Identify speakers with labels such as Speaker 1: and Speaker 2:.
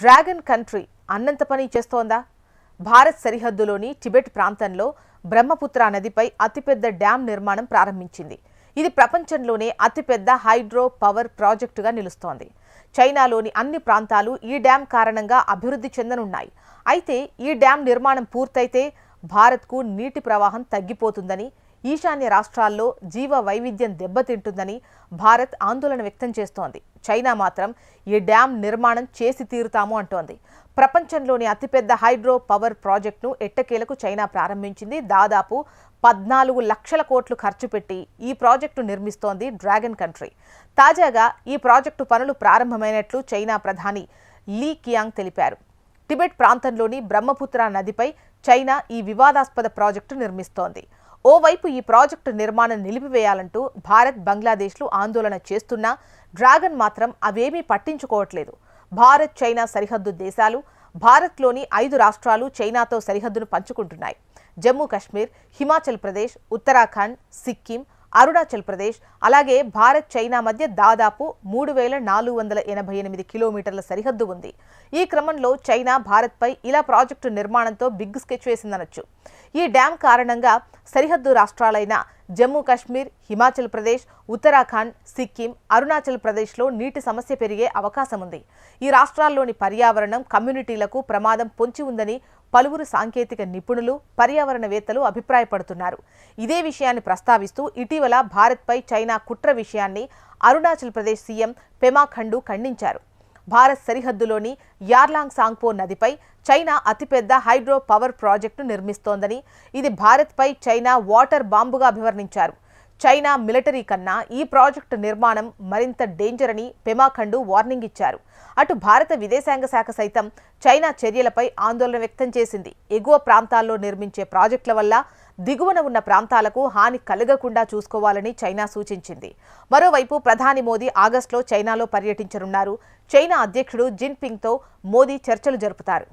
Speaker 1: Dragon country అన్నంత పని చేస్తోందా? Bharat సరిహద్దులోని Tibet ప్రాంతంలో బ్రహ్మపుత్ర నదిపై అతిపెద్ద డ్యాం నిర్మాణం ప్రారంభించింది. ఇది ప్రపంచంలోనే అతిపెద్ద హైడ్రో పవర్ ప్రాజెక్టుగా నిలుస్తోంది. చైనాలోని అన్ని ప్రాంతాలు ఈ డ్యాం కారణంగా అభివృద్ధి చెందనున్నాయి. అయితే ఈ డ్యాం నిర్మాణం పూర్తయితే భారత్కు నీటి ప్రవాహం తగ్గిపోతుందని, ఈశాన్య రాష్ట్రాల్లో జీవ వైవిధ్యం దెబ్బతింటుందని భారత్ ఆందోళన వ్యక్తం చేస్తోంది. చైనా మాత్రం ఈ డ్యాం నిర్మాణం చేసి తీరుతాము అంటోంది. ప్రపంచంలోని అతిపెద్ద హైడ్రో పవర్ ప్రాజెక్టును ఎట్టకేలకు చైనా ప్రారంభించింది. దాదాపు 14 లక్షల కోట్లు ఖర్చు పెట్టి ఈ ప్రాజెక్టు నిర్మిస్తోంది డ్రాగన్ కంట్రీ. తాజాగా ఈ ప్రాజెక్టు పనులు ప్రారంభమైనట్లు చైనా ప్రధాని లీ కియాంగ్ తెలిపారు. టిబెట్ ప్రాంతంలోని బ్రహ్మపుత్ర నదిపై చైనా ఈ వివాదాస్పద ప్రాజెక్టు నిర్మిస్తోంది. ఓవైపు ఈ ప్రాజెక్టు నిర్మాణం నిలిపివేయాలంటూ భారత్, బంగ్లాదేశ్లు ఆందోళన చేస్తున్నా డ్రాగన్ మాత్రం అవేమీ పట్టించుకోవట్లేదు. భారత్, చైనా సరిహద్దు దేశాలు. భారత్లోని 5 రాష్ట్రాలు చైనాతో సరిహద్దును పంచుకుంటున్నాయి. జమ్మూ కాశ్మీర్, హిమాచల్ ప్రదేశ్, ఉత్తరాఖండ్, సిక్కిం, అరుణాచల్ ప్రదేశ్, అలాగే భారత్, చైనా మధ్య దాదాపు 3488 కిలోమీటర్ల సరిహద్దు ఉంది. ఈ క్రమంలో చైనా భారత్పై ఇలా ప్రాజెక్టు నిర్మాణంతో బిగ్ స్కెచ్ వేసిందనొచ్చు. ఈ డ్యాం కారణంగా సరిహద్దు రాష్ట్రాలైన జమ్మూ కాశ్మీర్, హిమాచల్ ప్రదేశ్, ఉత్తరాఖండ్, సిక్కిం, అరుణాచల్ ప్రదేశ్లో నీటి సమస్య పెరిగే అవకాశం ఉంది. ఈ రాష్ట్రాల్లోని పర్యావరణం, కమ్యూనిటీలకు ప్రమాదం పొంచి ఉందని పలువురు సాంకేతిక నిపుణులు, పర్యావరణవేత్తలు అభిప్రాయపడుతున్నారు. ఇదే విషయాన్ని ప్రస్తావిస్తూ ఇటీవల భారత్పై చైనా కుట్ర విషయాన్ని అరుణాచల్ ప్రదేశ్ సీఎం పెమా ఖండు ఖండించారు. భారత్ సరిహద్దులోని యార్లాంగ్ సాంగ్పో నదిపై చైనా అతిపెద్ద హైడ్రో పవర్ ప్రాజెక్టు నిర్మిస్తోందని, ఇది భారత్పై చైనా వాటర్ బాంబుగా అభివర్ణించారు. చైనా మిలిటరీ కన్నా ఈ ప్రాజెక్టు నిర్మాణం మరింత డేంజర్ అని పెమా ఖండు వార్నింగ్ ఇచ్చారు. అటు భారత విదేశాంగ శాఖ సైతం చైనా చర్యలపై ఆందోళన వ్యక్తం చేసింది. ఎగువ ప్రాంతాల్లో నిర్మించే ప్రాజెక్టుల వల్ల దిగువన ఉన్న ప్రాంతాలకు హాని కలగకుండా చూసుకోవాలని చైనా సూచించింది. మరోవైపు ప్రధాని మోదీ ఆగస్టులో చైనాలో పర్యటించనున్నారు. చైనా అధ్యక్షుడు జిన్పింగ్తో మోదీ చర్చలు జరుపుతారు.